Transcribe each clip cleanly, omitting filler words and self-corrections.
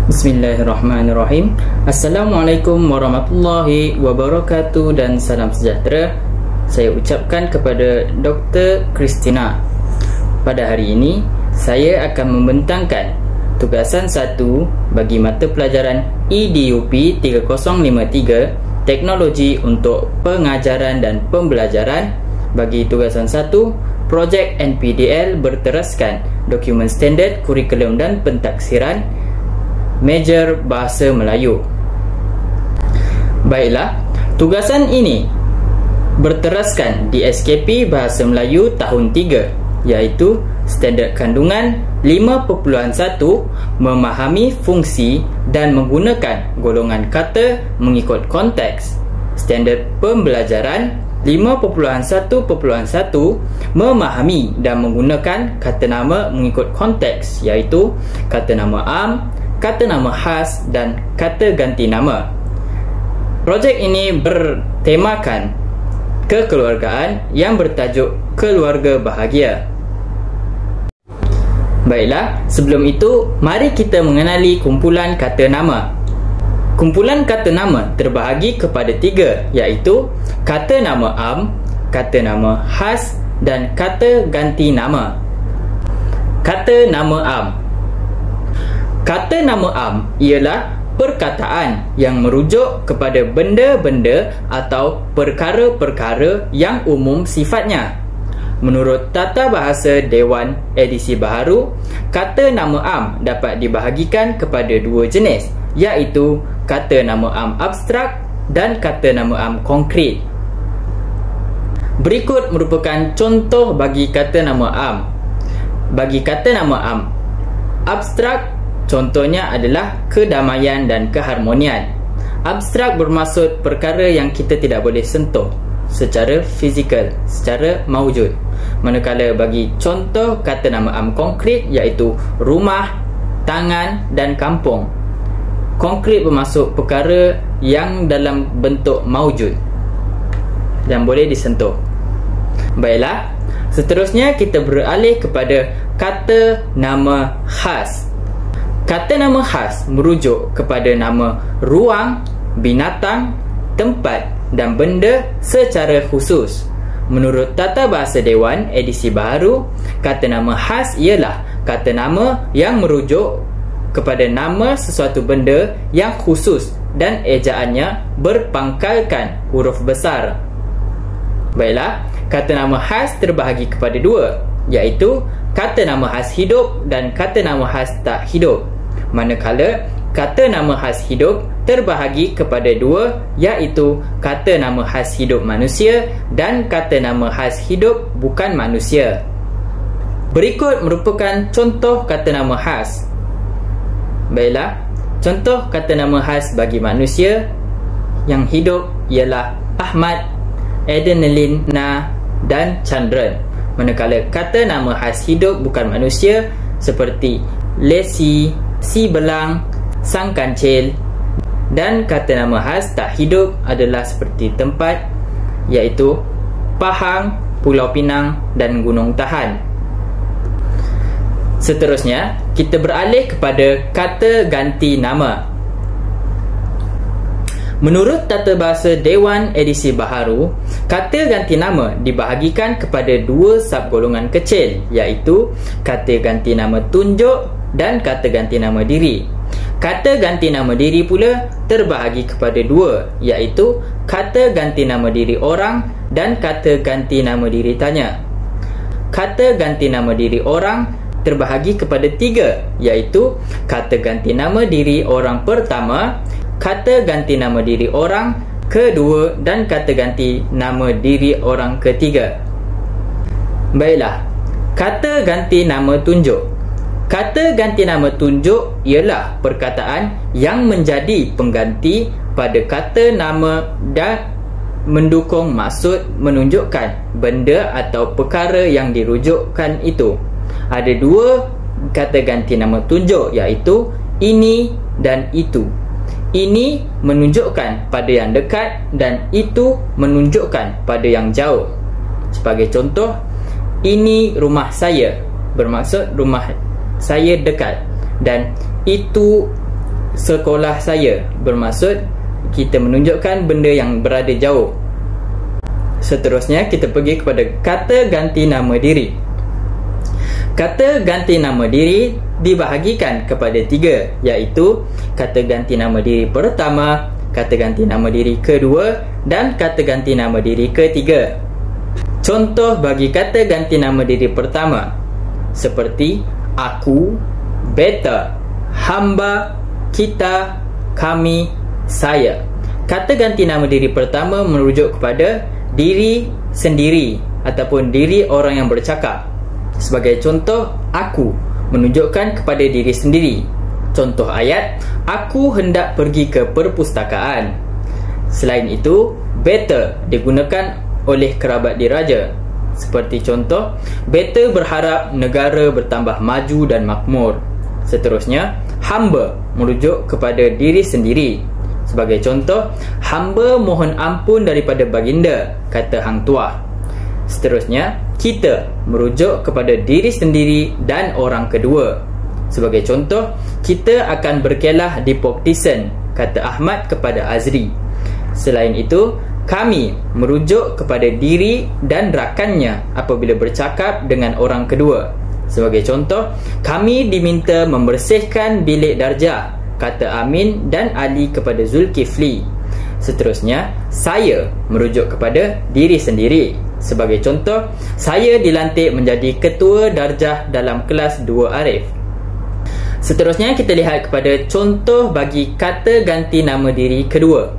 Bismillahirrahmanirrahim. Assalamualaikum warahmatullahi wabarakatuh dan salam sejahtera. Saya ucapkan kepada Dr. Christina. Pada hari ini, saya akan membentangkan tugasan 1 bagi mata pelajaran EDUP 3053 Teknologi untuk Pengajaran dan Pembelajaran. Bagi tugasan 1, projek NPDL berteraskan dokumen standard kurikulum dan pentaksiran Major Bahasa Melayu. Baiklah, tugasan ini berteraskan di SKP Bahasa Melayu tahun 3, iaitu standard kandungan 5.1 memahami fungsi dan menggunakan golongan kata mengikut konteks. Standard pembelajaran 5.1.1 memahami dan menggunakan kata nama mengikut konteks, iaitu kata nama am, kata nama khas dan kata ganti nama. Projek ini bertemakan kekeluargaan yang bertajuk Keluarga Bahagia. Baiklah, sebelum itu mari kita mengenali kumpulan kata nama. Kumpulan kata nama terbahagi kepada 3, iaitu kata nama am, kata nama khas dan kata ganti nama. Kata nama am. Kata nama am ialah perkataan yang merujuk kepada benda-benda atau perkara-perkara yang umum sifatnya. Menurut Tata Bahasa Dewan edisi baharu, kata nama am dapat dibahagikan kepada 2 jenis, iaitu kata nama am abstrak dan kata nama am konkret. Berikut merupakan contoh bagi kata nama am. Bagi kata nama am abstrak, contohnya adalah kedamaian dan keharmonian. Abstrak bermaksud perkara yang kita tidak boleh sentuh secara fizikal, secara maujud. Manakala bagi contoh kata nama am konkret, iaitu rumah, tangan dan kampung. Konkret bermaksud perkara yang dalam bentuk maujud dan boleh disentuh. Baiklah, seterusnya kita beralih kepada kata nama khas. Kata nama khas merujuk kepada nama ruang, binatang, tempat dan benda secara khusus. Menurut Tata Bahasa Dewan edisi baharu, kata nama khas ialah kata nama yang merujuk kepada nama sesuatu benda yang khusus dan ejaannya berpangkalkan huruf besar. Baiklah, kata nama khas terbahagi kepada 2, iaitu kata nama khas hidup dan kata nama khas tak hidup. Manakala kata nama khas hidup terbahagi kepada 2, iaitu kata nama khas hidup manusia dan kata nama khas hidup bukan manusia. Berikut merupakan contoh kata nama khas. Baiklah, contoh kata nama khas bagi manusia yang hidup ialah Ahmad, Adenalina dan Chandran. Manakala kata nama khas hidup bukan manusia seperti Lesi, Si Belang, Sang Kancil, dan kata nama khas tak hidup adalah seperti tempat, iaitu Pahang, Pulau Pinang dan Gunung Tahan. Seterusnya, kita beralih kepada kata ganti nama. Menurut Tata Bahasa Dewan edisi baharu, kata ganti nama dibahagikan kepada 2 subgolongan kecil, iaitu kata ganti nama tunjuk dan kata ganti nama diri. Kata ganti nama diri pula terbahagi kepada 2, iaitu kata ganti nama diri orang dan kata ganti nama diri tanya. Kata ganti nama diri orang terbahagi kepada 3, iaitu kata ganti nama diri orang pertama, kata ganti nama diri orang kedua dan kata ganti nama diri orang ketiga. Baiklah, kata ganti nama tunjuk. Kata ganti nama tunjuk ialah perkataan yang menjadi pengganti pada kata nama dan mendukung maksud menunjukkan benda atau perkara yang dirujukkan itu. Ada 2 kata ganti nama tunjuk, iaitu ini dan itu. Ini menunjukkan pada yang dekat dan itu menunjukkan pada yang jauh. Sebagai contoh, ini rumah saya bermaksud rumah saya dekat, dan itu sekolah saya. Bermaksud kita menunjukkan benda yang berada jauh. Seterusnya kita pergi kepada kata ganti nama diri. Kata ganti nama diri dibahagikan kepada 3, iaitu kata ganti nama diri pertama, kata ganti nama diri kedua dan kata ganti nama diri ketiga. Contoh bagi kata ganti nama diri pertama seperti aku, beta, hamba, kita, kami, saya. Kata ganti nama diri pertama merujuk kepada diri sendiri ataupun diri orang yang bercakap. Sebagai contoh, aku menunjukkan kepada diri sendiri. Contoh ayat, aku hendak pergi ke perpustakaan. Selain itu, beta digunakan oleh kerabat diraja. Seperti contoh, beta berharap negara bertambah maju dan makmur. Seterusnya, hamba merujuk kepada diri sendiri. Sebagai contoh, hamba mohon ampun daripada baginda, kata hang tuah. Seterusnya, kita merujuk kepada diri sendiri dan orang kedua. Sebagai contoh, kita akan berkelah di Port Dickson, kata Ahmad kepada Azri. Selain itu, kami merujuk kepada diri dan rakannya apabila bercakap dengan orang kedua. Sebagai contoh, kami diminta membersihkan bilik darjah, kata Amin dan Ali kepada Zulkifli. Seterusnya, saya merujuk kepada diri sendiri. Sebagai contoh, saya dilantik menjadi ketua darjah dalam kelas 2 Arif. Seterusnya, kita lihat kepada contoh bagi kata ganti nama diri kedua.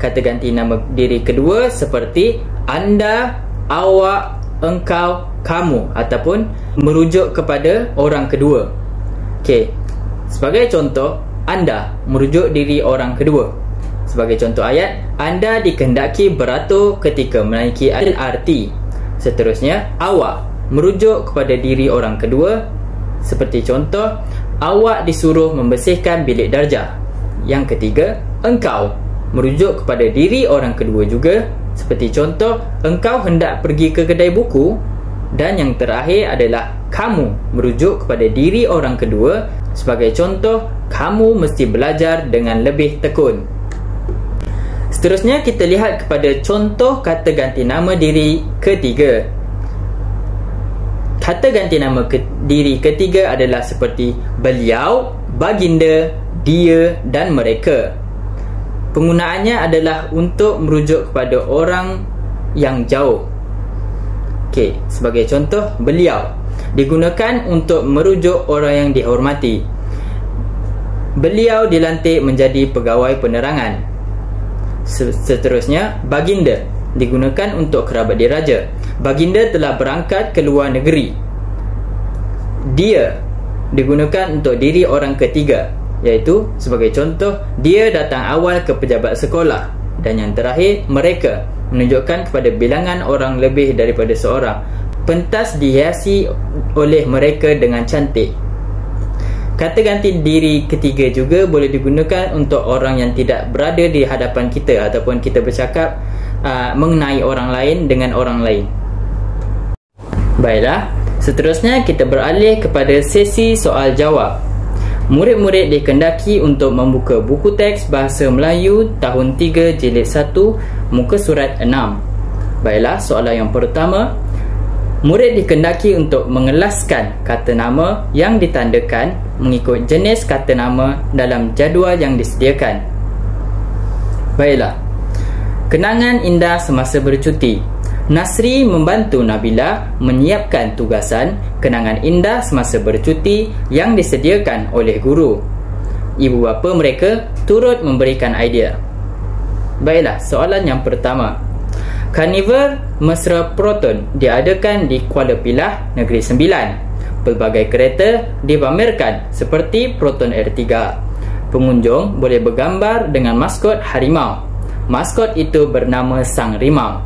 Kata ganti nama diri kedua seperti anda, awak, engkau, kamu ataupun merujuk kepada orang kedua. Okey. Sebagai contoh, anda merujuk diri orang kedua. Sebagai contoh ayat, anda dikehendaki beratur ketika menaiki LRT. Seterusnya, awak merujuk kepada diri orang kedua. Seperti contoh, awak disuruh membersihkan bilik darjah. Yang ketiga, engkau merujuk kepada diri orang kedua juga. Seperti contoh, engkau hendak pergi ke kedai buku. Dan yang terakhir adalah kamu merujuk kepada diri orang kedua. Sebagai contoh, kamu mesti belajar dengan lebih tekun. Seterusnya, kita lihat kepada contoh kata ganti nama diri ketiga. Kata ganti nama diri ketiga adalah seperti beliau, baginda, dia dan mereka. Penggunaannya adalah untuk merujuk kepada orang yang jauh. Okey, sebagai contoh, beliau digunakan untuk merujuk orang yang dihormati. Beliau dilantik menjadi pegawai penerangan. Seterusnya, baginda digunakan untuk kerabat diraja. Baginda telah berangkat ke luar negeri. Dia digunakan untuk diri orang ketiga, iaitu sebagai contoh, dia datang awal ke pejabat sekolah. Dan yang terakhir, mereka menunjukkan kepada bilangan orang lebih daripada seorang. Pentas dihiasi oleh mereka dengan cantik. Kata ganti diri ketiga juga boleh digunakan untuk orang yang tidak berada di hadapan kita ataupun kita bercakap mengenai orang lain dengan orang lain. Baiklah, seterusnya kita beralih kepada sesi soal jawab. Murid-murid dikehendaki untuk membuka buku teks Bahasa Melayu tahun 3 jilid 1 muka surat 6. Baiklah, soalan yang pertama. Murid dikehendaki untuk mengelaskan kata nama yang ditandakan mengikut jenis kata nama dalam jadual yang disediakan. Baiklah. Kenangan indah semasa bercuti. Nasri membantu Nabila menyiapkan tugasan kenangan indah semasa bercuti yang disediakan oleh guru. Ibu bapa mereka turut memberikan idea. Baiklah, soalan yang pertama. Karnival Mesra Proton diadakan di Kuala Pilah, Negeri Sembilan. Pelbagai kereta dipamerkan seperti Proton R3. Pengunjung boleh bergambar dengan maskot harimau. Maskot itu bernama Sang Rimau.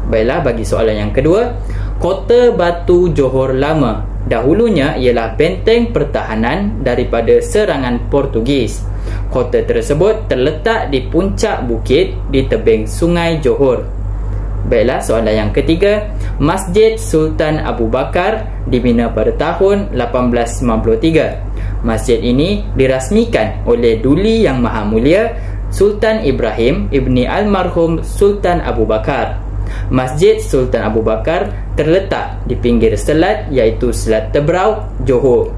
Baiklah, bagi soalan yang kedua. Kota Batu Johor Lama dahulunya ialah benteng pertahanan daripada serangan Portugis. Kota tersebut terletak di puncak bukit di tebing Sungai Johor. Baiklah, soalan yang ketiga. Masjid Sultan Abu Bakar dibina pada tahun 1893. Masjid ini dirasmikan oleh Duli Yang Maha Mulia Sultan Ibrahim ibni almarhum Sultan Abu Bakar. Masjid Sultan Abu Bakar terletak di pinggir selat iaitu Selat Tebrau, Johor.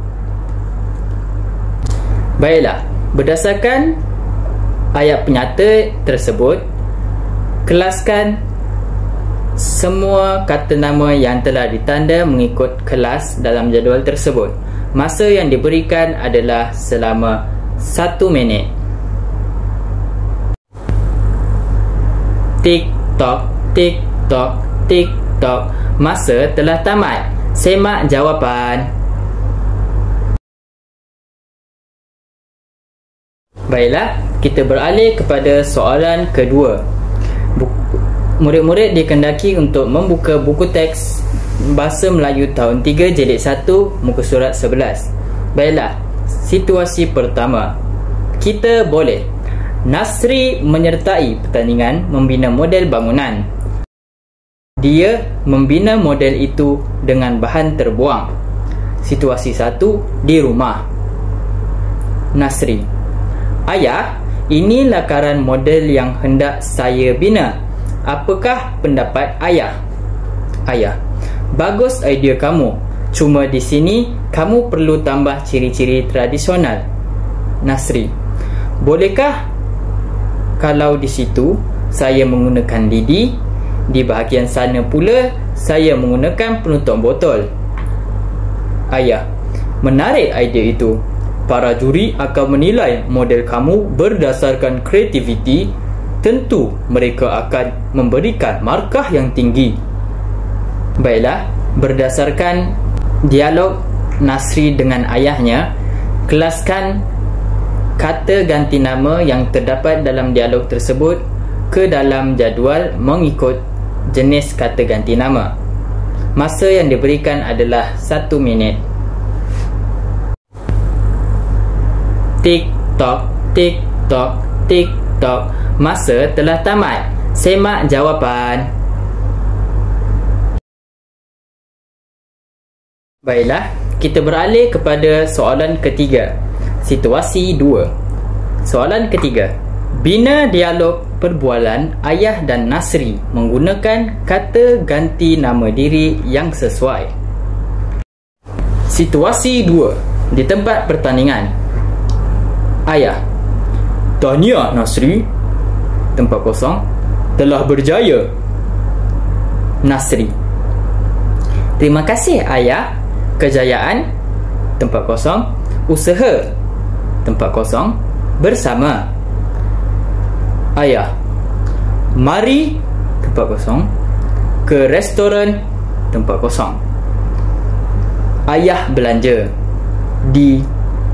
Baiklah, berdasarkan ayat penyata tersebut, kelaskan semua kata nama yang telah ditanda mengikut kelas dalam jadual tersebut. Masa yang diberikan adalah selama 1 minit. Tik tok, tik tok, tik tok. Masa telah tamat. Semak jawapan. Baiklah, kita beralih kepada soalan kedua. Murid-murid dikendaki untuk membuka buku teks Bahasa Melayu tahun 3 jilid 1 muka surat 11. Baiklah, situasi pertama. Kita boleh Nasri menyertai pertandingan membina model bangunan. Dia membina model itu dengan bahan terbuang. Situasi 1, di rumah. Nasri: Ayah, ini lakaran model yang hendak saya bina. Apakah pendapat ayah? Ayah: Bagus idea kamu. Cuma di sini kamu perlu tambah ciri-ciri tradisional. Nasri: Bolehkah kalau di situ saya menggunakan lidi, di bahagian sana pula saya menggunakan penutup botol? Ayah: Menarik idea itu. Para juri akan menilai model kamu berdasarkan kreativiti. Tentu mereka akan memberikan markah yang tinggi. Baiklah, berdasarkan dialog Nasri dengan ayahnya, kelaskan kata ganti nama yang terdapat dalam dialog tersebut ke dalam jadual mengikut jenis kata ganti nama. Masa yang diberikan adalah 1 minit. Tik tok, tik tok, tik tok. Masa telah tamat. Semak jawapan. Baiklah, kita beralih kepada soalan ketiga. Situasi 2. Soalan ketiga. Bina dialog perbualan ayah dan Nasri menggunakan kata ganti nama diri yang sesuai. Situasi 2. Di tempat pertandingan. Ayah: Tahniah Nasri. Tempat kosong. Telah berjaya. Nasri: Terima kasih ayah. Kejayaan. Tempat kosong. Usaha. Tempat kosong. Bersama. Ayah: Mari. Tempat kosong. Ke restoran. Tempat kosong. Ayah belanja. Di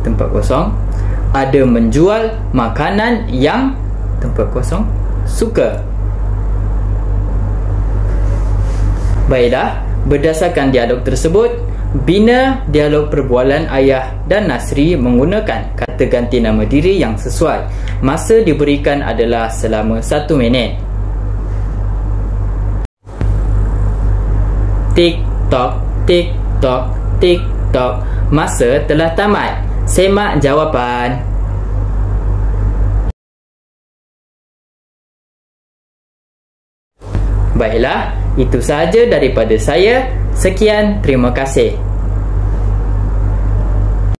tempat kosong. Ada menjual makanan yang tempat kosong suka. Baiklah, berdasarkan dialog tersebut, bina dialog perbualan ayah dan Nasri menggunakan kata ganti nama diri yang sesuai. Masa diberikan adalah selama 1 minit. Tik tok, tik tok, tik tok. Masa telah tamat. Semak jawapan. Baiklah, itu sahaja daripada saya. Sekian, terima kasih.